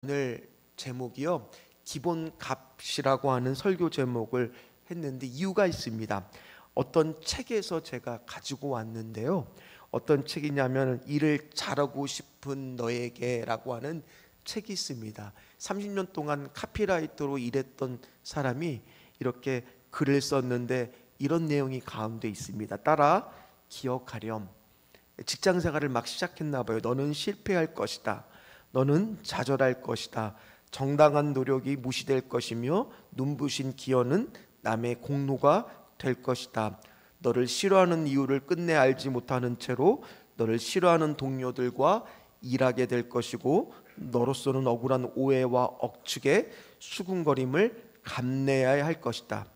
오늘 제목이요, 기본값이라고 하는 설교 제목을 했는데 이유가 있습니다. 어떤 책에서 제가 가지고 왔는데요, 어떤 책이냐면 일을 잘하고 싶은 너에게 라고 하는 책이 있습니다. 30년 동안 카피라이터로 일했던 사람이 이렇게 글을 썼는데 이런 내용이 가운데 있습니다. 따라 기억하렴. 직장 생활을 막 시작했나 봐요. 너는 실패할 것이다. 너는 좌절할 것이다. 정당한 노력이 무시될 것이며 눈부신 기여는 남의 공로가 될 것이다. 너를 싫어하는 이유를 끝내 알지 못하는 채로 너를 싫어하는 동료들과 일하게 될 것이고, 너로서는 억울한 오해와 억측에 수군거림을 감내해야 할 것이다.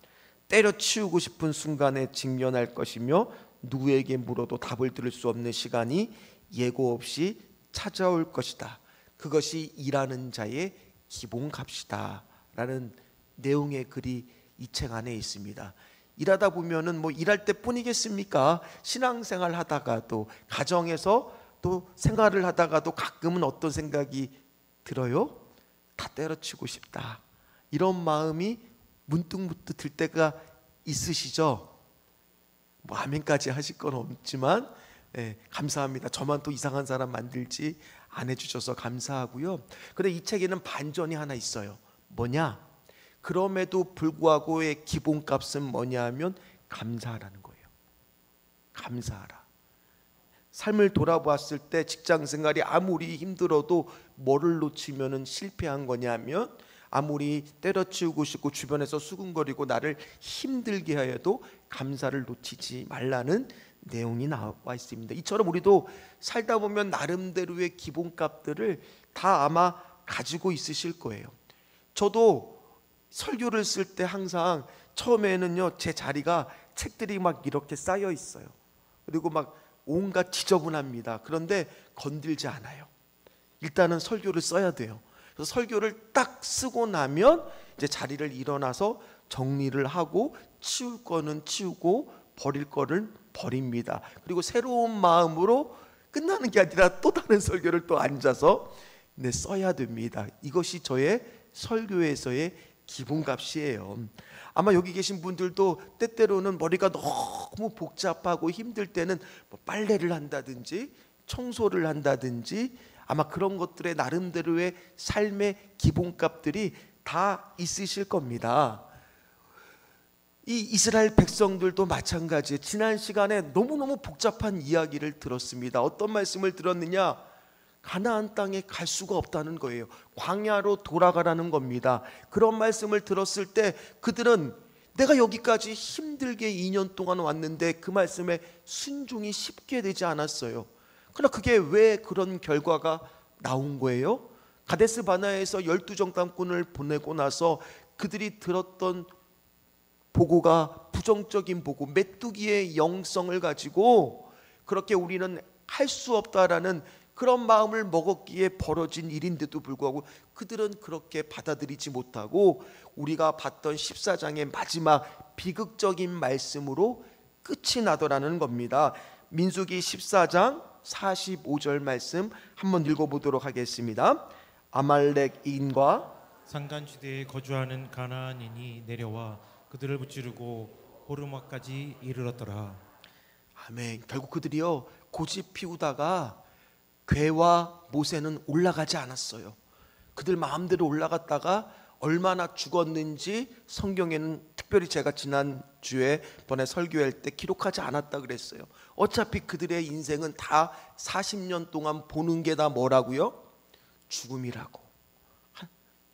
때려치우고 싶은 순간에 직면할 것이며 누구에게 물어도 답을 들을 수 없는 시간이 예고 없이 찾아올 것이다. 그것이 일하는 자의 기본값이다 라는 내용의 글이 이 책 안에 있습니다. 일하다 보면은 일할 때뿐이겠습니까? 신앙생활 하다가도, 가정에서 또 생활을 하다가도 가끔은 어떤 생각이 들어요? 다 때려치고 싶다, 이런 마음이 문득문득 들 때가 있으시죠? 아멘까지 하실 건 없지만 감사합니다. 저만 또 이상한 사람 만들지 안 해주셔서 감사하고요. 그런데 이 책에는 반전이 하나 있어요. 뭐냐? 그럼에도 불구하고의 기본값은 뭐냐 하면 감사하라는 거예요. 감사하라. 삶을 돌아보았을 때 직장 생활이 아무리 힘들어도 뭐를 놓치면 실패한 거냐면, 아무리 때려치우고 싶고 주변에서 수군거리고 나를 힘들게 하여도 감사를 놓치지 말라는 내용이 나와 있습니다. 이처럼 우리도 살다 보면 나름대로의 기본값들을 다 아마 가지고 있으실 거예요. 저도 설교를 쓸 때 항상 처음에는요, 제 자리가 책들이 막 이렇게 쌓여 있어요. 그리고 막 온갖 지저분합니다. 그런데 건들지 않아요. 일단은 설교를 써야 돼요. 그래서 설교를 딱 쓰고 나면 이제 자리를 일어나서 정리를 하고, 치울 거는 치우고 버릴 거는 버립니다. 그리고 새로운 마음으로 끝나는 게 아니라 또 다른 설교를 또 앉아서 써야 됩니다. 이것이 저의 설교에서의 기본값이에요. 아마 여기 계신 분들도 때때로는 머리가 너무 복잡하고 힘들 때는 빨래를 한다든지 청소를 한다든지 아마 그런 것들의 나름대로의 삶의 기본값들이 다 있으실 겁니다. 이 이스라엘 백성들도 마찬가지예요. 지난 시간에 너무너무 복잡한 이야기를 들었습니다. 어떤 말씀을 들었느냐? 가나안 땅에 갈 수가 없다는 거예요. 광야로 돌아가라는 겁니다. 그런 말씀을 들었을 때 그들은 내가 여기까지 힘들게 2년 동안 왔는데 그 말씀에 순종이 쉽게 되지 않았어요. 그러나 그게 왜 그런 결과가 나온 거예요? 가데스 바네아에서 12정탐꾼을 보내고 나서 그들이 들었던 보고가 부정적인 보고, 메뚜기의 영성을 가지고 그렇게 우리는 할 수 없다라는 그런 마음을 먹었기에 벌어진 일인데도 불구하고 그들은 그렇게 받아들이지 못하고 우리가 봤던 14장의 마지막 비극적인 말씀으로 끝이 나더라는 겁니다. 민수기 14장 45절 말씀 한번 읽어보도록 하겠습니다. 아말렉인과 산간지대에 거주하는 가나안인이 내려와 그들을 무찌르고 호르마까지 이르렀더라. 아멘. 결국 그들이요, 고집 피우다가 괴와 모세는 올라가지 않았어요. 그들 마음대로 올라갔다가 얼마나 죽었는지 성경에는, 특별히 제가 지난주에 번에 설교할 때 기록하지 않았다 그랬어요. 어차피 그들의 인생은 다 40년 동안 보는 게 다 뭐라고요? 죽음이라고.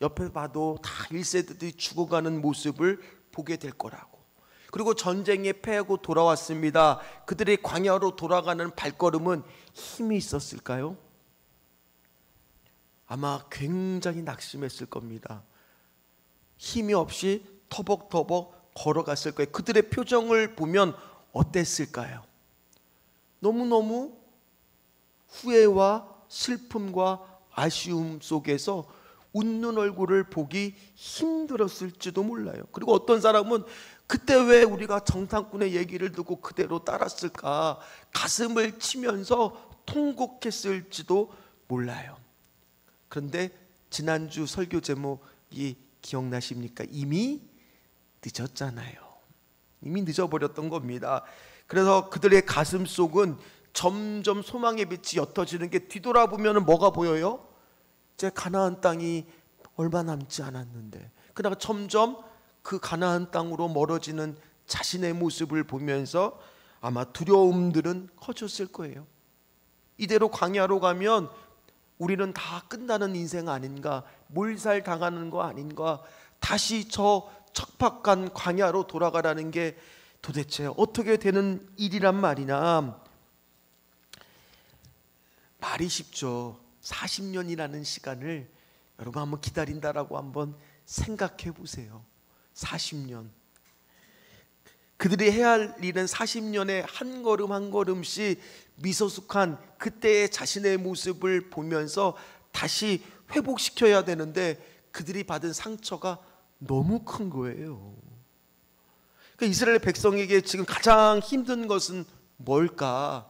옆에 봐도 다 1세들이 죽어가는 모습을 보게 될 거라고. 그리고 전쟁에 패하고 돌아왔습니다. 그들의 광야로 돌아가는 발걸음은 힘이 있었을까요? 아마 굉장히 낙심했을 겁니다. 힘이 없이 터벅터벅 걸어갔을 거예요. 그들의 표정을 보면 어땠을까요? 너무너무 후회와 슬픔과 아쉬움 속에서 웃는 얼굴을 보기 힘들었을지도 몰라요. 그리고 어떤 사람은 그때 왜 우리가 정탐꾼의 얘기를 듣고 그대로 따랐을까, 가슴을 치면서 통곡했을지도 몰라요. 그런데 지난주 설교 제목이 기억나십니까? 이미 늦었잖아요. 이미 늦어버렸던 겁니다. 그래서 그들의 가슴 속은 점점 소망의 빛이 옅어지는 게, 뒤돌아보면 뭐가 보여요? 이제 가나안 땅이 얼마 남지 않았는데, 그러다가 점점 그 가나안 땅으로 멀어지는 자신의 모습을 보면서 아마 두려움들은 커졌을 거예요. 이대로 광야로 가면 우리는 다 끝나는 인생 아닌가, 몰살 당하는 거 아닌가, 다시 저 척박한 광야로 돌아가라는 게 도대체 어떻게 되는 일이란 말이냐. 말이 쉽죠. 40년이라는 시간을 여러분 한번 기다린다라고 한번 생각해 보세요. 40년. 그들이 해야 할 일은 40년에 한 걸음 한 걸음씩 미소숙한 그때의 자신의 모습을 보면서 다시 회복시켜야 되는데, 그들이 받은 상처가 너무 큰 거예요. 그러니까 이스라엘 백성에게 지금 가장 힘든 것은 뭘까?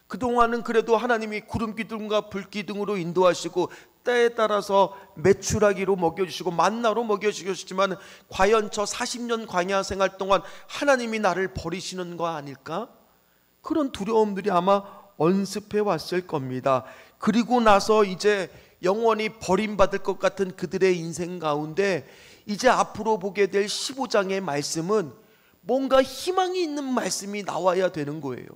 그동안은 그래도 하나님이 구름기둥과 불기둥으로 인도하시고 때에 따라서 메추라기로 먹여주시고 만나로 먹여주셨지만, 과연 저 40년 광야 생활 동안 하나님이 나를 버리시는 거 아닐까? 그런 두려움들이 아마 언습해 왔을 겁니다. 그리고 나서 이제 영원히 버림받을 것 같은 그들의 인생 가운데 이제 앞으로 보게 될 15장의 말씀은 뭔가 희망이 있는 말씀이 나와야 되는 거예요.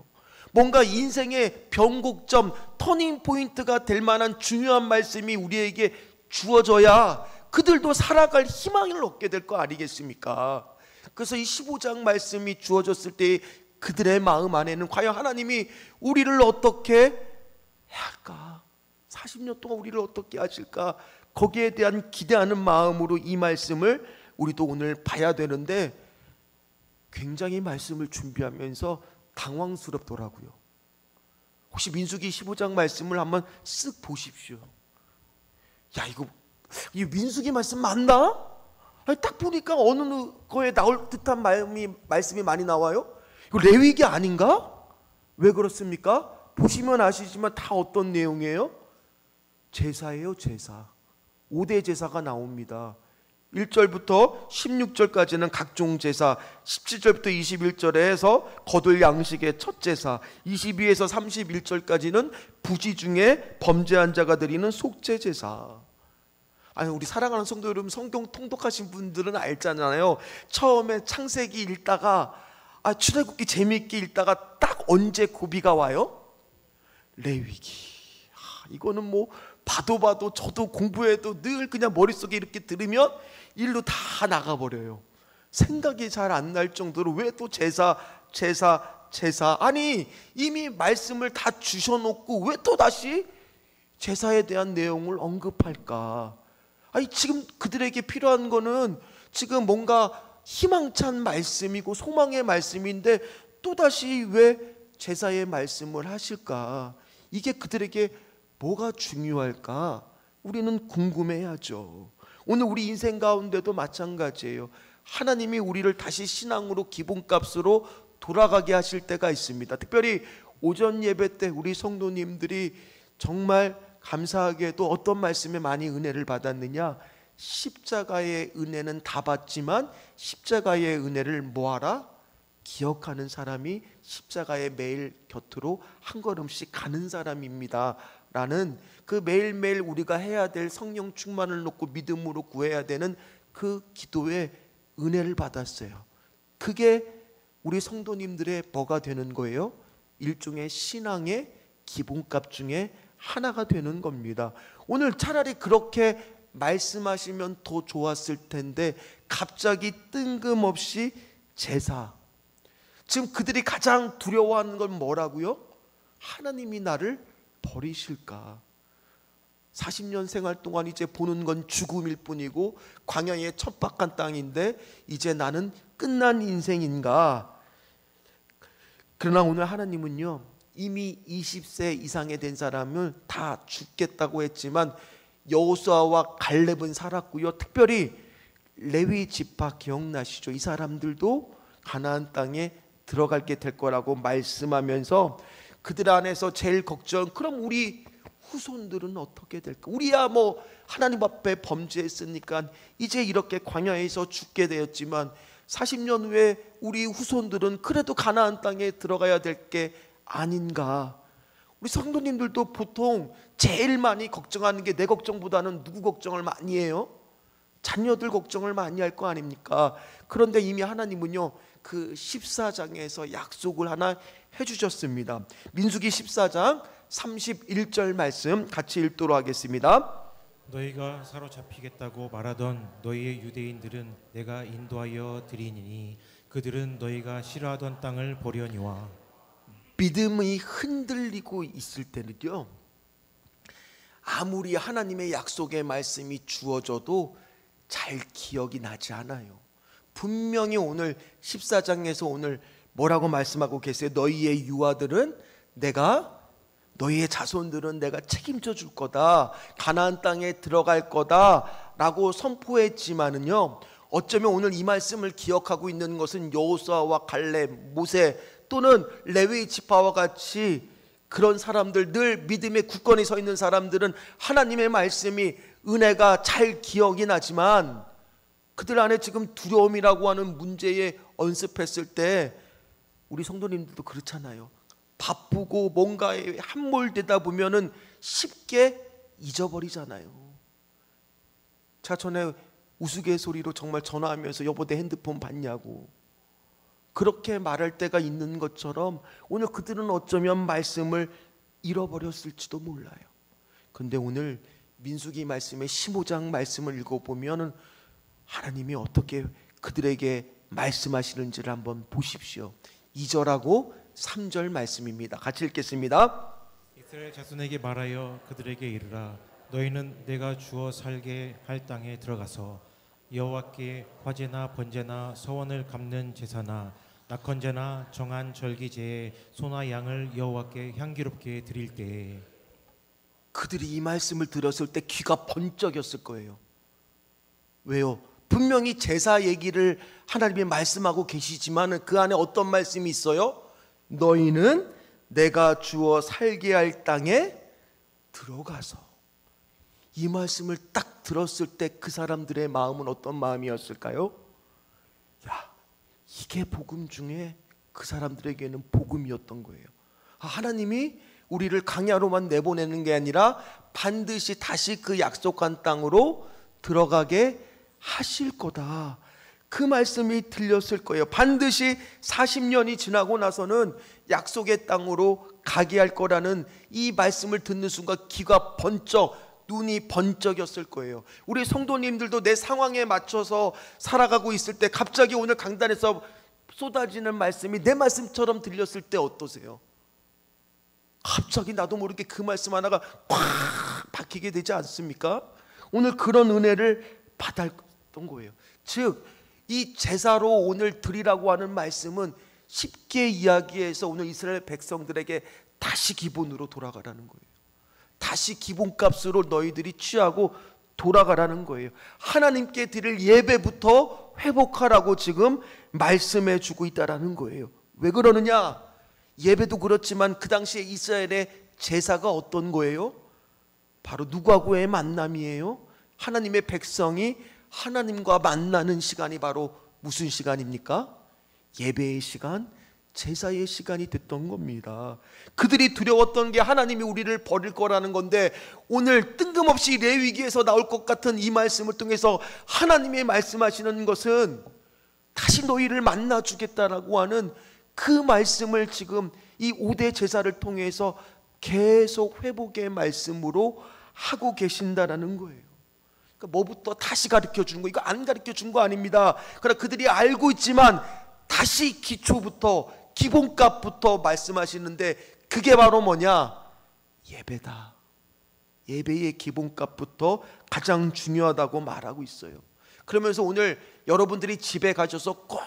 뭔가 인생의 변곡점, 터닝 포인트가 될 만한 중요한 말씀이 우리에게 주어져야 그들도 살아갈 희망을 얻게 될 거 아니겠습니까? 그래서 이 15장 말씀이 주어졌을 때 그들의 마음 안에는 과연 하나님이 우리를 어떻게 해야 할까? 40년 동안 우리를 어떻게 하실까? 거기에 대한 기대하는 마음으로 이 말씀을 우리도 오늘 봐야 되는데, 굉장히 말씀을 준비하면서 당황스럽더라고요. 혹시 민수기 15장 말씀을 한번 쓱 보십시오. 야, 이 민수기 말씀 맞나? 아니, 딱 보니까 어느 거에 나올 듯한 말씀이 많이 나와요. 이거 레위기 아닌가? 왜 그렇습니까? 보시면 아시지만 다 어떤 내용이에요? 제사예요, 제사. 5대 제사가 나옵니다. 1절부터 16절까지는 각종 제사, 17절부터 21절에 해서 거둘 양식의 첫 제사, 22에서 31절까지는 부지 중에 범죄한 자가 드리는 속죄 제사. 아니, 우리 사랑하는 성도 여러분, 성경 통독하신 분들은 알잖아요. 처음에 창세기 읽다가 출애굽기 재미있게 읽다가 딱 언제 고비가 와요? 레위기. 이거는 뭐 봐도 저도 공부해도 늘 그냥 머릿속에 이렇게 들으면 일로 다 나가버려요. 생각이 잘 안 날 정도로 왜 또 제사. 아니, 이미 말씀을 다 주셔놓고 왜 또 다시 제사에 대한 내용을 언급할까? 아니, 지금 그들에게 필요한 거는 지금 뭔가 희망찬 말씀이고 소망의 말씀인데 또다시 왜 제사의 말씀을 하실까? 이게 그들에게 뭐가 중요할까? 우리는 궁금해야죠. 오늘 우리 인생 가운데도 마찬가지예요. 하나님이 우리를 다시 신앙으로 기본값으로 돌아가게 하실 때가 있습니다. 특별히 오전 예배 때 우리 성도님들이 정말 감사하게도 어떤 말씀에 많이 은혜를 받았느냐? 십자가의 은혜는 다 받지만 십자가의 은혜를 뭐하라? 기억하는 사람이 십자가의 매일 곁으로 한 걸음씩 가는 사람입니다 라는 그 매일매일 우리가 해야 될 성령 충만을 놓고 믿음으로 구해야 되는 그 기도에 은혜를 받았어요. 그게 우리 성도님들의 뭐가 되는 거예요? 일종의 신앙의 기본값 중에 하나가 되는 겁니다. 오늘 차라리 그렇게 말씀하시면 더 좋았을 텐데 갑자기 뜬금없이 제사. 지금 그들이 가장 두려워하는 건 뭐라고요? 하나님이 나를 버리실까? 40년 생활 동안 이제 보는 건 죽음일 뿐이고 광야의 척박한 땅인데 이제 나는 끝난 인생인가? 그러나 오늘 하나님은요, 이미 20세 이상에 된 사람을 다 죽겠다고 했지만 여호수아와 갈렙은 살았고요. 특별히 레위 지파 기억나시죠? 이 사람들도 가나안 땅에 들어가게 될 거라고 말씀하면서 그들 안에서 제일 걱정, 그럼 우리 후손들은 어떻게 될까? 우리야 뭐 하나님 앞에 범죄했으니까 이제 이렇게 광야에서 죽게 되었지만 40년 후에 우리 후손들은 그래도 가나안 땅에 들어가야 될 게 아닌가? 우리 성도님들도 보통 제일 많이 걱정하는 게 내 걱정보다는 누구 걱정을 많이 해요? 자녀들 걱정을 많이 할 거 아닙니까? 그런데 이미 하나님은요 그 14장에서 약속을 하나 해주셨습니다. 민수기 14장 31절 말씀 같이 읽도록 하겠습니다. 너희가 사로잡히겠다고 말하던 너희의 유대인들은 내가 인도하여 드리니 그들은 너희가 싫어하던 땅을 보려니와. 믿음이 흔들리고 있을 때는요 아무리 하나님의 약속의 말씀이 주어져도 잘 기억이 나지 않아요. 분명히 오늘 14장에서 오늘 뭐라고 말씀하고 계세요? 너희의 유아들은 너희의 자손들은 내가 책임져 줄 거다, 가나안 땅에 들어갈 거다 라고 선포했지만은요 어쩌면 오늘 이 말씀을 기억하고 있는 것은 여호수아와 갈렙, 모세 또는 레위 지파와 같이 그런 사람들, 늘 믿음의 굳건히 서 있는 사람들은 하나님의 말씀이 은혜가 잘 기억이 나지만 그들 안에 지금 두려움이라고 하는 문제에 언습했을 때 우리 성도님들도 그렇잖아요. 바쁘고 뭔가에 함몰되다 보면은 쉽게 잊어버리잖아요. 제가 전에 우스갯소리로 정말 전화하면서 여보 내 핸드폰 봤냐고 그렇게 말할 때가 있는 것처럼 오늘 그들은 어쩌면 말씀을 잃어버렸을지도 몰라요. 그런데 오늘 민수기 말씀의 15장 말씀을 읽어보면 하나님이 어떻게 그들에게 말씀하시는지를 한번 보십시오. 2절하고 3절 말씀입니다. 같이 읽겠습니다. 이스라엘 자손에게 말하여 그들에게 이르라. 너희는 내가 주어 살게 할 땅에 들어가서 여호와께 화제나 번제나 서원을 갚는 제사나 낙헌제나 정한 절기제에 소나 양을 여호와께 향기롭게 드릴 때에. 그들이 이 말씀을 들었을 때 귀가 번쩍였을 거예요. 왜요? 분명히 제사 얘기를 하나님이 말씀하고 계시지만 그 안에 어떤 말씀이 있어요? 너희는 내가 주어 살게 할 땅에 들어가서. 이 말씀을 딱 들었을 때 그 사람들의 마음은 어떤 마음이었을까요? 야, 이게 복음 중에 그 사람들에게는 복음이었던 거예요. 하나님이 우리를 광야로만 내보내는 게 아니라 반드시 다시 그 약속한 땅으로 들어가게 하실 거다. 그 말씀이 들렸을 거예요. 반드시 40년이 지나고 나서는 약속의 땅으로 가게 할 거라는 이 말씀을 듣는 순간 귀가 번쩍, 눈이 번쩍였을 거예요. 우리 성도님들도 내 상황에 맞춰서 살아가고 있을 때 갑자기 오늘 강단에서 쏟아지는 말씀이 내 말씀처럼 들렸을 때 어떠세요? 갑자기 나도 모르게 그 말씀 하나가 꽉 박히게 되지 않습니까? 오늘 그런 은혜를 받았던 거예요. 즉, 이 제사로 오늘 드리라고 하는 말씀은 쉽게 이야기해서 오늘 이스라엘 백성들에게 다시 기본으로 돌아가라는 거예요. 다시 기본값으로 너희들이 취하고 돌아가라는 거예요. 하나님께 드릴 예배부터 회복하라고 지금 말씀해 주고 있다라는 거예요. 왜 그러느냐? 예배도 그렇지만 그 당시에 이스라엘의 제사가 어떤 거예요? 바로 누구하고의 만남이에요? 하나님의 백성이 하나님과 만나는 시간이 바로 무슨 시간입니까? 예배의 시간, 제사의 시간이 됐던 겁니다. 그들이 두려웠던 게 하나님이 우리를 버릴 거라는 건데 오늘 뜬금없이 레위기에서 나올 것 같은 이 말씀을 통해서 하나님이 말씀하시는 것은 다시 너희를 만나 주겠다라고 하는 그 말씀을 지금 이 5대 제사를 통해서 계속 회복의 말씀으로 하고 계신다라는 거예요. 그러니까 뭐부터 다시 가르쳐 주는 거, 이거 안 가르쳐 준 거 아닙니다. 그러나 그들이 알고 있지만 다시 기초부터, 기본값부터 말씀하시는데 그게 바로 뭐냐? 예배다. 예배의 기본값부터 가장 중요하다고 말하고 있어요. 그러면서 오늘 여러분들이 집에 가셔서 꼭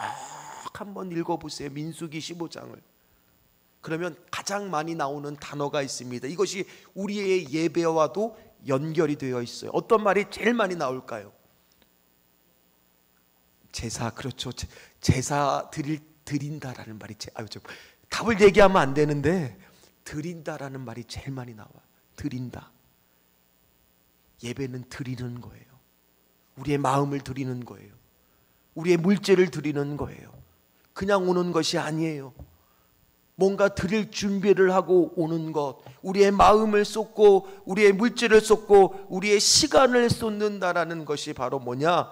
한번 읽어보세요. 민수기 15장을. 그러면 가장 많이 나오는 단어가 있습니다. 이것이 우리의 예배와도 연결이 되어 있어요. 어떤 말이 제일 많이 나올까요? 제사, 그렇죠. 제사 드린다라는 말이 답을 얘기하면 안 되는데 드린다라는 말이 제일 많이 나와요. 드린다. 예배는 드리는 거예요. 우리의 마음을 드리는 거예요. 우리의 물질을 드리는 거예요. 그냥 오는 것이 아니에요. 뭔가 드릴 준비를 하고 오는 것, 우리의 마음을 쏟고 우리의 물질을 쏟고 우리의 시간을 쏟는다라는 것이 바로 뭐냐?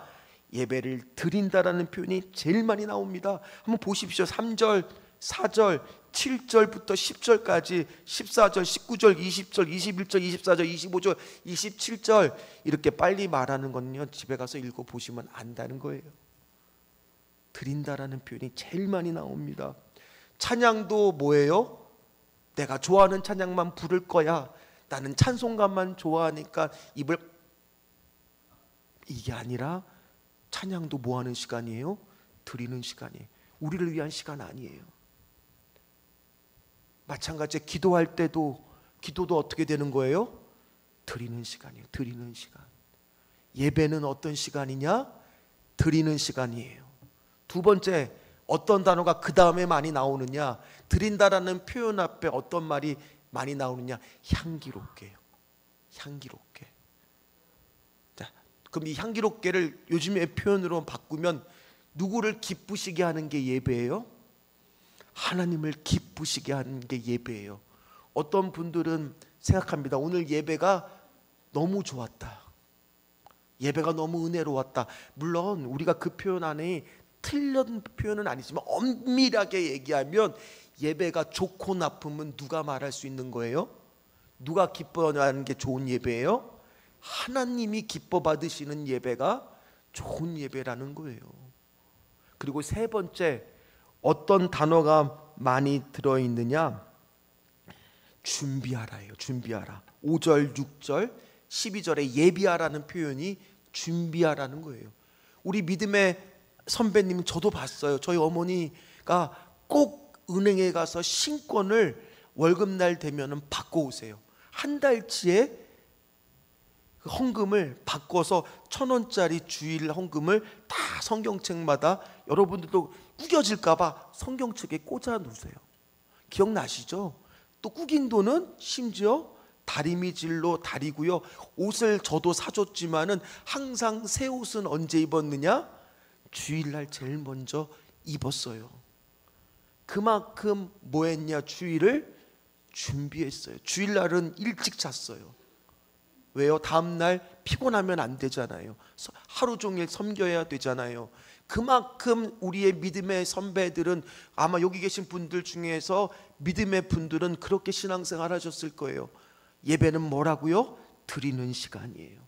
예배를 드린다라는 표현이 제일 많이 나옵니다. 한번 보십시오. 3절, 4절, 7절부터 10절까지 14절, 19절, 20절, 21절, 24절, 25절, 27절 이렇게 빨리 말하는 건요, 집에 가서 읽어보시면 안다는 거예요. 드린다라는 표현이 제일 많이 나옵니다. 찬양도 뭐예요? 내가 좋아하는 찬양만 부를 거야. 나는 찬송가만 좋아하니까 입을, 이게 아니라 찬양도 뭐 하는 시간이에요? 드리는 시간이에요. 우리를 위한 시간 아니에요. 마찬가지로 기도할 때도 기도도 어떻게 되는 거예요? 드리는 시간이에요. 드리는 시간. 예배는 어떤 시간이냐? 드리는 시간이에요. 두 번째, 어떤 단어가 그 다음에 많이 나오느냐? 드린다라는 표현 앞에 어떤 말이 많이 나오느냐? 향기롭게요. 향기롭게. 자, 그럼 이 향기롭게를 요즘의 표현으로 바꾸면 누구를 기쁘시게 하는 게 예배예요? 하나님을 기쁘시게 하는 게 예배예요. 어떤 분들은 생각합니다. 오늘 예배가 너무 좋았다. 예배가 너무 은혜로웠다. 물론 우리가 그 표현 안에 틀린 표현은 아니지만 엄밀하게 얘기하면 예배가 좋고 나쁨은 누가 말할 수 있는 거예요? 누가 기뻐하는 게 좋은 예배예요? 하나님이 기뻐 받으시는 예배가 좋은 예배라는 거예요. 그리고 세 번째, 어떤 단어가 많이 들어있느냐? 준비하라예요. 준비하라. 5절, 6절, 12절에 예비하라는 표현이 준비하라는 거예요. 우리 믿음의 선배님은 저도 봤어요. 저희 어머니가 꼭 은행에 가서 신권을 월급날 되면 바꿔 오세요. 한 달치의 헌금을 바꿔서 1,000원짜리 주일 헌금을 다 성경책마다, 여러분들도 구겨질까봐 성경책에 꽂아 놓으세요. 기억나시죠? 또 구긴 돈은 심지어 다리미질로 다리고요. 옷을 저도 사줬지만은 항상 새 옷은 언제 입었느냐? 주일날 제일 먼저 입었어요. 그만큼 뭐 했냐? 주일을 준비했어요. 주일날은 일찍 잤어요. 왜요? 다음날 피곤하면 안 되잖아요. 하루 종일 섬겨야 되잖아요. 그만큼 우리의 믿음의 선배들은, 아마 여기 계신 분들 중에서 믿음의 분들은 그렇게 신앙생활 하셨을 거예요. 예배는 뭐라고요? 드리는 시간이에요.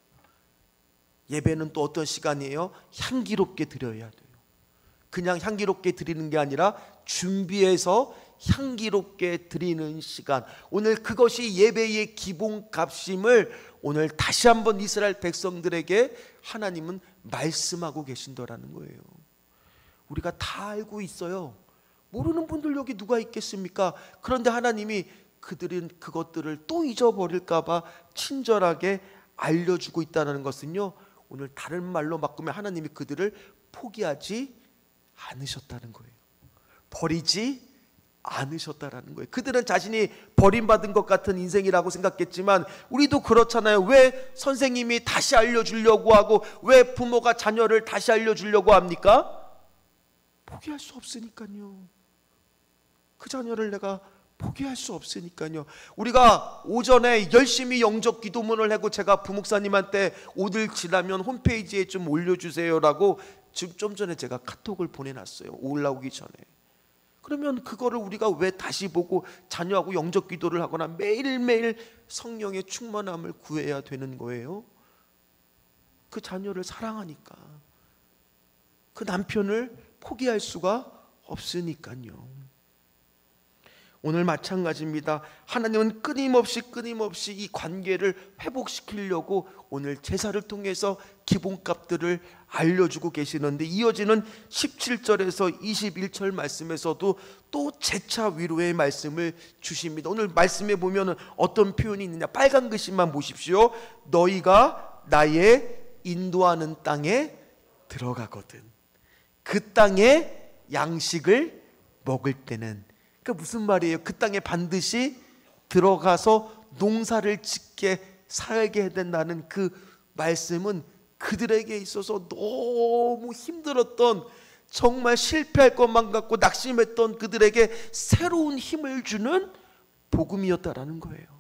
예배는 또 어떤 시간이에요? 향기롭게 드려야 돼요. 그냥 향기롭게 드리는 게 아니라 준비해서 향기롭게 드리는 시간. 오늘 그것이 예배의 기본값임을 오늘 다시 한번 이스라엘 백성들에게 하나님은 말씀하고 계신다라는 거예요. 우리가 다 알고 있어요. 모르는 분들 여기 누가 있겠습니까? 그런데 하나님이 그들은 그것들을 또 잊어버릴까 봐 친절하게 알려주고 있다는 것은요, 오늘 다른 말로 바꾸면 하나님이 그들을 포기하지 않으셨다는 거예요. 버리지 않으셨다라는 거예요. 그들은 자신이 버림받은 것 같은 인생이라고 생각했지만 우리도 그렇잖아요. 왜 선생님이 다시 알려주려고 하고 왜 부모가 자녀를 다시 알려주려고 합니까? 포기할 수 없으니까요. 그 자녀를 내가 포기할 수 없으니까요. 우리가 오전에 열심히 영적 기도문을 하고 제가 부목사님한테 오늘 지나면 홈페이지에 좀 올려주세요라고 지금 좀 전에 제가 카톡을 보내놨어요. 올라오기 전에. 그러면 그거를 우리가 왜 다시 보고 자녀하고 영적 기도를 하거나 매일매일 성령의 충만함을 구해야 되는 거예요? 그 자녀를 사랑하니까. 그 남편을 포기할 수가 없으니까요. 오늘 마찬가지입니다. 하나님은 끊임없이 이 관계를 회복시키려고 오늘 제사를 통해서 기본값들을 알려주고 계시는데, 이어지는 17절에서 21절 말씀에서도 또 재차 위로의 말씀을 주십니다. 오늘 말씀에 보면 어떤 표현이 있느냐? 빨간 글씨만 보십시오. 너희가 나의 인도하는 땅에 들어가거든 그 땅에 양식을 먹을 때는, 그러니까 무슨 말이에요? 그 땅에 반드시 들어가서 농사를 짓게 살게 해야 된다는 그 말씀은 그들에게 있어서 너무 힘들었던, 정말 실패할 것만 같고 낙심했던 그들에게 새로운 힘을 주는 복음이었다라는 거예요.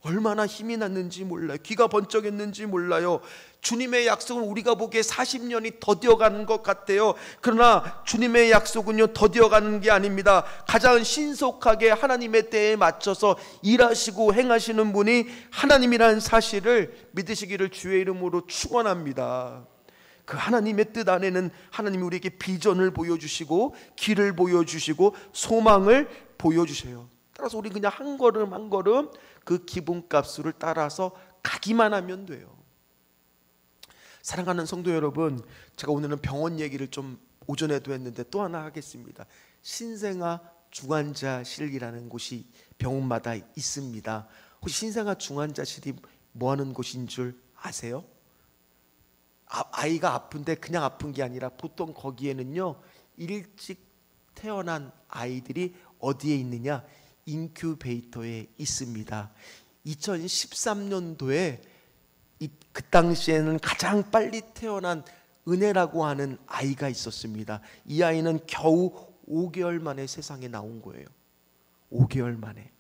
얼마나 힘이 났는지 몰라요. 귀가 번쩍했는지 몰라요. 주님의 약속은 우리가 보기에 40년이 더디어가는 것 같아요. 그러나 주님의 약속은요, 더디어가는 게 아닙니다. 가장 신속하게 하나님의 때에 맞춰서 일하시고 행하시는 분이 하나님이라는 사실을 믿으시기를 주의 이름으로 축원합니다. 그 하나님의 뜻 안에는 하나님이 우리에게 비전을 보여주시고 길을 보여주시고 소망을 보여주셔요. 따라서 우리 그냥 한 걸음 한 걸음 그 기본값을 따라서 가기만 하면 돼요. 사랑하는 성도 여러분, 제가 오늘은 병원 얘기를 좀 오전에도 했는데 또 하나 하겠습니다. 신생아 중환자실이라는 곳이 병원마다 있습니다. 혹시 신생아 중환자실이 뭐 하는 곳인 줄 아세요? 아이가 아픈데 그냥 아픈 게 아니라 보통 거기에는요, 일찍 태어난 아이들이 어디에 있느냐? 인큐베이터에 있습니다. 2013년도에 그 당시에는 가장 빨리 태어난 은혜라고 하는 아이가 있었습니다. 이 아이는 겨우 5개월 만에 세상에 나온 거예요. 5개월 만에,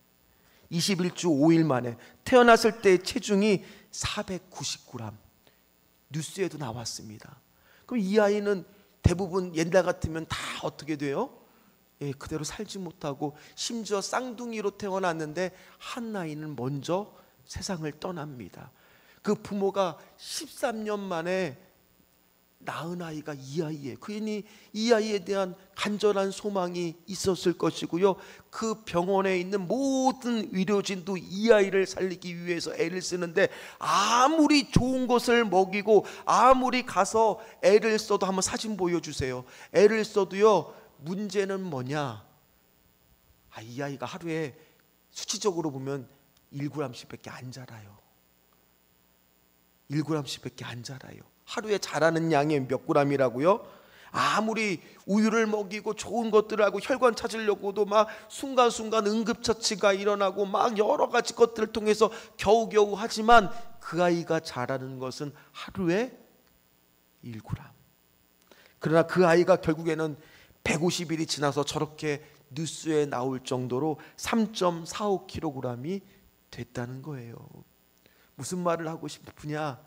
21주 5일 만에. 태어났을 때 체중이 499g. 뉴스에도 나왔습니다. 그럼 이 아이는 대부분 옛날 같으면 다 어떻게 돼요? 그대로 살지 못하고 심지어 쌍둥이로 태어났는데 한 아이는 먼저 세상을 떠납니다. 그 부모가 13년 만에 낳은 아이가 이 아이예요. 그러니 이 아이에 대한 간절한 소망이 있었을 것이고요. 그 병원에 있는 모든 의료진도 이 아이를 살리기 위해서 애를 쓰는데, 아무리 좋은 것을 먹이고 아무리 가서 애를 써도, 한번 사진 보여주세요. 애를 써도요, 문제는 뭐냐? 이 아이가 하루에 수치적으로 보면 1g씩 밖에 안 자라요. 1g씩 밖에 안 자라요. 하루에 자라는 양이 몇 g이라고요? 아무리 우유를 먹이고 좋은 것들을 하고 혈관 찾으려고도 막 순간순간 응급처치가 일어나고 막 여러 가지 것들을 통해서 겨우겨우 하지만 그 아이가 자라는 것은 하루에 1g. 그러나 그 아이가 결국에는 150일이 지나서 저렇게 뉴스에 나올 정도로 3.45kg이 됐다는 거예요. 무슨 말을 하고 싶으냐?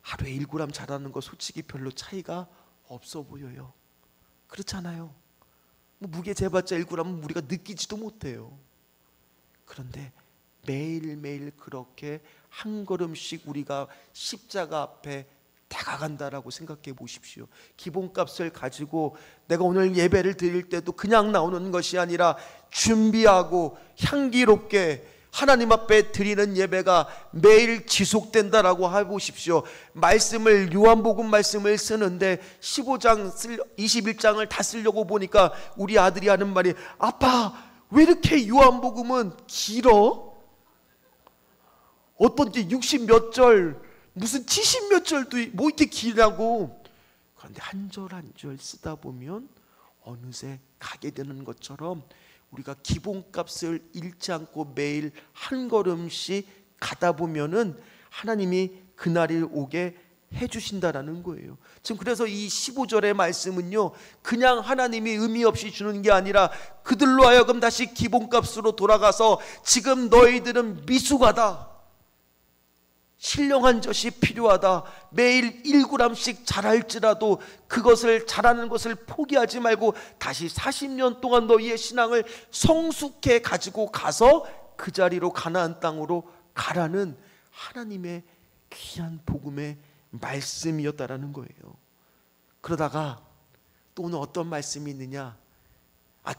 하루에 1g 자라는 거 솔직히 별로 차이가 없어 보여요. 그렇잖아요. 무게 재봤자 1g은 우리가 느끼지도 못해요. 그런데 매일매일 그렇게 한 걸음씩 우리가 십자가 앞에 다가간다라고 생각해 보십시오. 기본값을 가지고 내가 오늘 예배를 드릴 때도 그냥 나오는 것이 아니라 준비하고 향기롭게 하나님 앞에 드리는 예배가 매일 지속된다라고 해보십시오. 말씀을, 요한복음 말씀을 쓰는데 15장 21장을 다 쓰려고 보니까 우리 아들이 하는 말이, 아빠 왜 이렇게 요한복음은 길어? 어떤 게 60 몇 절, 무슨 70 몇 절도 뭐 이렇게 길다고. 그런데 한 절 한 절 쓰다 보면 어느새 가게 되는 것처럼 우리가 기본값을 잃지 않고 매일 한 걸음씩 가다 보면은 하나님이 그날이 오게 해주신다라는 거예요. 지금 그래서 이 15절의 말씀은요, 그냥 하나님이 의미 없이 주는 게 아니라 그들로 하여금 다시 기본값으로 돌아가서 지금 너희들은 미숙하다, 신령한 젖이 필요하다, 매일 1g씩 자랄지라도 그것을 자라는 것을 포기하지 말고 다시 40년 동안 너희의 신앙을 성숙해 가지고 가서 그 자리로, 가나안 땅으로 가라는 하나님의 귀한 복음의 말씀이었다라는 거예요. 그러다가 또 오늘 어떤 말씀이 있느냐?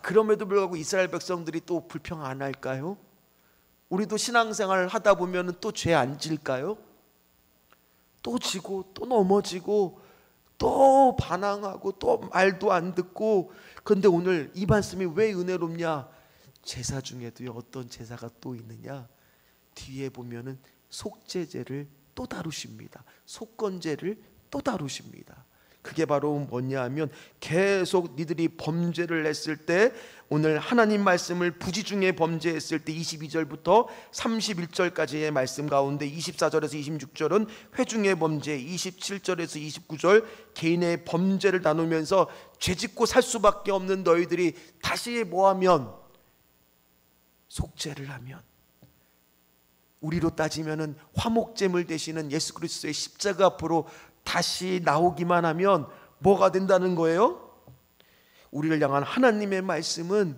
그럼에도 불구하고 이스라엘 백성들이 또 불평 안 할까요? 우리도 신앙생활을 하다 보면 또 죄 안 질까요? 또 지고 또 넘어지고 또 반항하고 또 말도 안 듣고. 그런데 오늘 이 말씀이 왜 은혜롭냐? 제사 중에도요, 어떤 제사가 또 있느냐? 뒤에 보면은 속죄제를 또 다루십니다. 속건제를 또 다루십니다. 그게 바로 뭐냐 하면 계속 니들이 범죄를 했을 때, 오늘 하나님 말씀을 부지중에 범죄했을 때 22절부터 31절까지의 말씀 가운데 24절에서 26절은 회중의 범죄, 27절에서 29절 개인의 범죄를 나누면서 죄짓고 살 수밖에 없는 너희들이 다시 뭐하면, 속죄를 하면, 우리로 따지면은 화목제물 되시는 예수 그리스도의 십자가 앞으로 다시 나오기만 하면 뭐가 된다는 거예요? 우리를 향한 하나님의 말씀은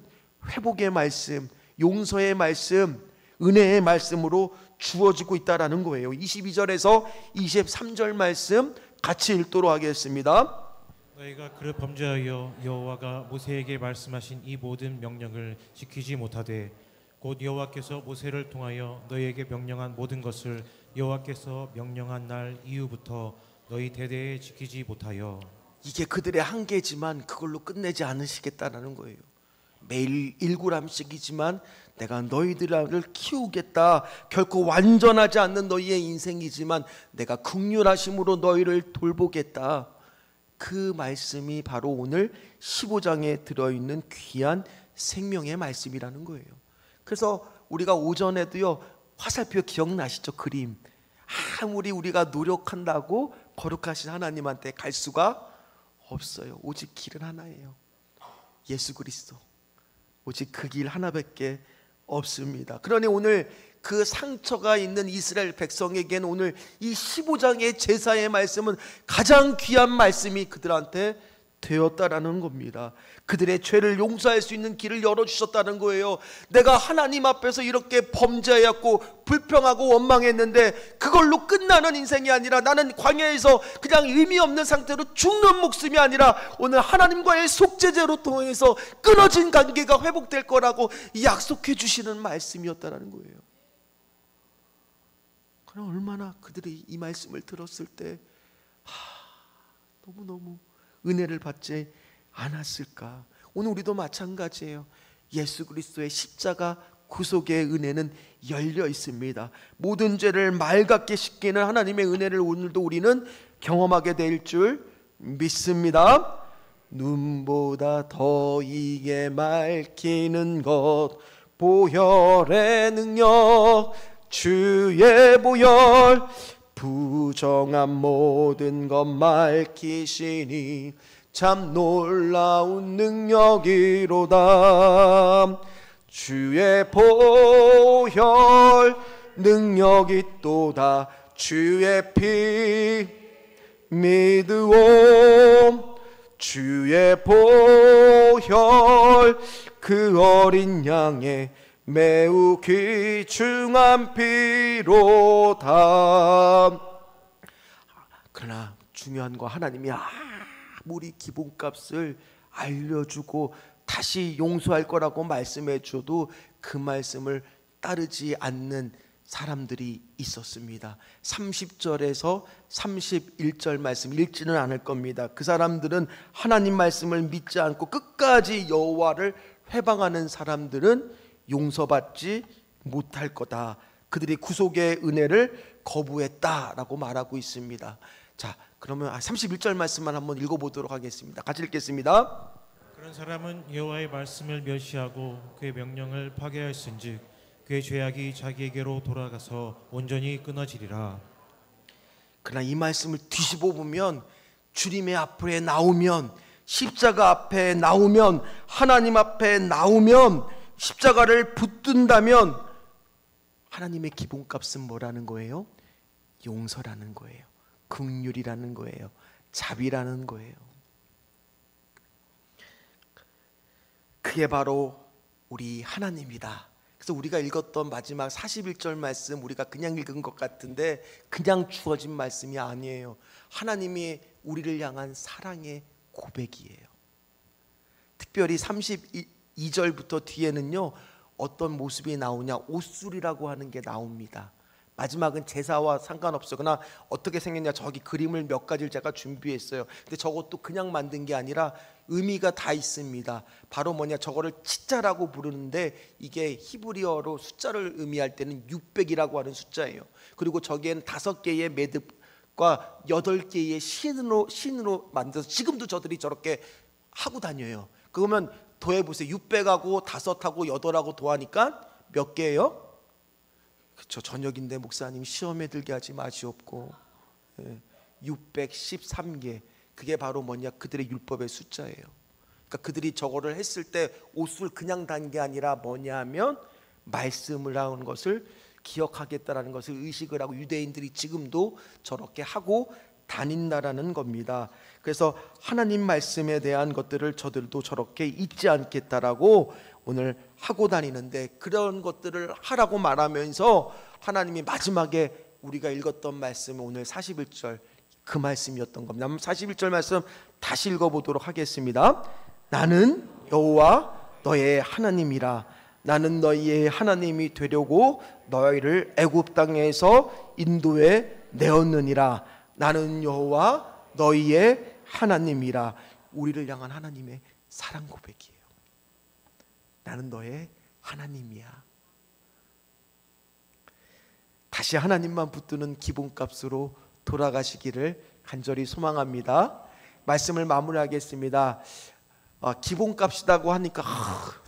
회복의 말씀, 용서의 말씀, 은혜의 말씀으로 주어지고 있다라는 거예요. 22절에서 23절 말씀 같이 읽도록 하겠습니다. 너희가 그를 범죄하여 여호와가 모세에게 말씀하신 이 모든 명령을 지키지 못하되 곧 여호와께서 모세를 통하여 너희에게 명령한 모든 것을 여호와께서 명령한 날 이후부터 너희 대대에 지키지 못하여. 이게 그들의 한계지만 그걸로 끝내지 않으시겠다라는 거예요. 매일 1g씩이지만 내가 너희들을 키우겠다. 결코 완전하지 않는 너희의 인생이지만 내가 긍휼하심으로 너희를 돌보겠다. 그 말씀이 바로 오늘 15장에 들어있는 귀한 생명의 말씀이라는 거예요. 그래서 우리가 오전에도요, 화살표 기억나시죠? 그림. 아무리 우리가 노력한다고 거룩하신 하나님한테 갈 수가 없어요. 오직 길은 하나예요. 예수 그리스도. 오직 그 길 하나밖에 없습니다. 그러니 오늘 그 상처가 있는 이스라엘 백성에게는 오늘 이 15장의 제사의 말씀은 가장 귀한 말씀이 그들한테 되었다라는 겁니다. 그들의 죄를 용서할 수 있는 길을 열어주셨다는 거예요. 내가 하나님 앞에서 이렇게 범죄하였고 불평하고 원망했는데 그걸로 끝나는 인생이 아니라 나는 광야에서 그냥 의미 없는 상태로 죽는 목숨이 아니라 오늘 하나님과의 속죄제로 통해서 끊어진 관계가 회복될 거라고 약속해 주시는 말씀이었다는 거예요. 그럼 얼마나 그들이 이 말씀을 들었을 때 너무너무 은혜를 받지 않았을까. 오늘 우리도 마찬가지예요. 예수 그리스도의 십자가 구속의 은혜는 열려 있습니다. 모든 죄를 맑게 씻기는 하나님의 은혜를 오늘도 우리는 경험하게 될 줄 믿습니다. 눈보다 더 이게 맑히는 것 보혈의 능력 주의 보혈 부정한 모든 것 맑히시니 참 놀라운 능력이로다. 주의 보혈 능력이 또다. 주의 피 믿으오. 주의 보혈 그 어린 양의 매우 귀중한 피로다. 그러나 중요한 거, 하나님이 아무리 기본값을 알려주고 다시 용서할 거라고 말씀해 줘도 그 말씀을 따르지 않는 사람들이 있었습니다. 30절에서 31절 말씀 읽지는 않을 겁니다. 그 사람들은 하나님 말씀을 믿지 않고 끝까지 여호와를 회방하는 사람들은 용서받지 못할 거다. 그들이 구속의 은혜를 거부했다라고 말하고 있습니다. 자, 그러면 31절 말씀만 한번 읽어보도록 하겠습니다. 같이 읽겠습니다. 그런 사람은 여호와의 말씀을 멸시하고 그의 명령을 파괴하였은즉 그의 죄악이 자기에게로 돌아가서 온전히 끊어지리라. 그러나 이 말씀을 뒤집어 보면, 주님의 앞에 나오면, 십자가 앞에 나오면, 하나님 앞에 나오면, 십자가를 붙든다면 하나님의 기본값은 뭐라는 거예요? 용서라는 거예요. 긍휼이라는 거예요. 자비라는 거예요. 그게 바로 우리 하나님이다. 그래서 우리가 읽었던 마지막 41절 말씀, 우리가 그냥 읽은 것 같은데 그냥 주어진 말씀이 아니에요. 하나님이 우리를 향한 사랑의 고백이에요. 특별히 32절부터 뒤에는요, 어떤 모습이 나오냐, 옷술이라고 하는 게 나옵니다. 마지막은 제사와 상관없어. 그러나 어떻게 생겼냐, 저기 그림을 몇 가지를 제가 준비했어요. 근데 저것도 그냥 만든 게 아니라 의미가 다 있습니다. 바로 뭐냐, 저거를 치자라고 부르는데 이게 히브리어로 숫자를 의미할 때는 600이라고 하는 숫자예요. 그리고 저기엔 5개의 매듭 8개의 신으로 만들어서 지금도 저들이 저렇게 하고 다녀요. 그러면 더해보세요. 600하고 5하고 8하고 더하니까 몇 개예요? 그렇죠. 저녁인데 목사님 시험에 들게 하지 마시옵고. 613개. 그게 바로 뭐냐? 그들의 율법의 숫자예요. 그러니까 그들이 저거를 했을 때 옷을 그냥 단 게 아니라 뭐냐면 말씀을 하는 것을 기억하겠다라는 것을 의식을 하고, 유대인들이 지금도 저렇게 하고 다닌다라는 겁니다. 그래서 하나님 말씀에 대한 것들을 저들도 저렇게 잊지 않겠다라고 오늘 하고 다니는데, 그런 것들을 하라고 말하면서 하나님이 마지막에 우리가 읽었던 말씀, 오늘 41절 그 말씀이었던 겁니다. 41절 말씀 다시 읽어보도록 하겠습니다. 나는 여호와 너의 하나님이라. 나는 너희의 하나님이 되려고 너희를 애굽 땅에서 인도해 내었느니라. 나는 여호와 너희의 하나님이라. 우리를 향한 하나님의 사랑 고백이에요. 나는 너의 하나님이야. 다시 하나님만 붙드는 기본값으로 돌아가시기를 간절히 소망합니다. 말씀을 마무리하겠습니다. 기본값이라고 하니까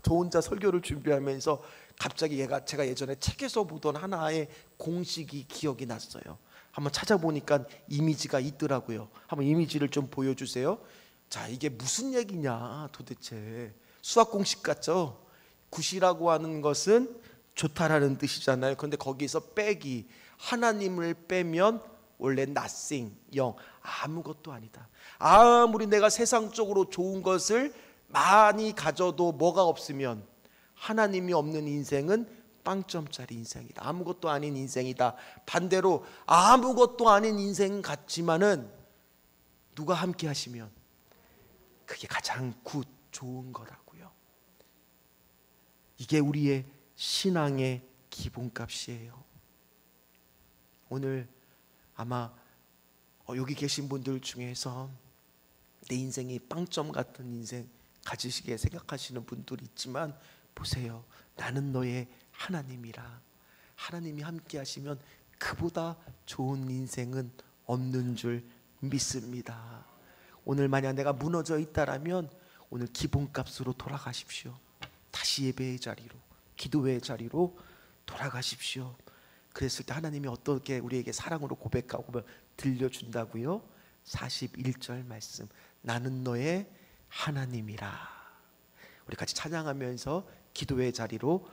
저 혼자 설교를 준비하면서 갑자기 제가 예전에 책에서 보던 하나의 공식이 기억이 났어요. 한번 찾아보니까 이미지가 있더라고요. 한번 이미지를 좀 보여주세요. 자, 이게 무슨 얘기냐 도대체. 수학 공식 같죠? 굿이라고 하는 것은 좋다라는 뜻이잖아요. 그런데 거기서 빼기, 하나님을 빼면 원래 nothing, 영, 아무것도 아니다. 아무리 내가 세상적으로 좋은 것을 많이 가져도 뭐가 없으면 하나님이 없는 인생은 빵점짜리 인생이다. 아무것도 아닌 인생이다. 반대로 아무것도 아닌 인생 같지만은 누가 함께 하시면 그게 가장 굿, 좋은 거라고요. 이게 우리의 신앙의 기본값이에요. 오늘 아마 여기 계신 분들 중에서 내 인생이 빵점 같은 인생 가지시게 생각하시는 분들이 있지만, 보세요. 나는 너의 하나님이라. 하나님이 함께 하시면 그보다 좋은 인생은 없는 줄 믿습니다. 오늘 만약 내가 무너져 있다라면 오늘 기본값으로 돌아가십시오. 다시 예배의 자리로, 기도의 자리로 돌아가십시오. 그랬을 때 하나님이 어떻게 우리에게 사랑으로 고백하고 들려준다고요? 41절 말씀, 나는 너의 하나님이라. 우리 같이 찬양하면서 기도의 자리로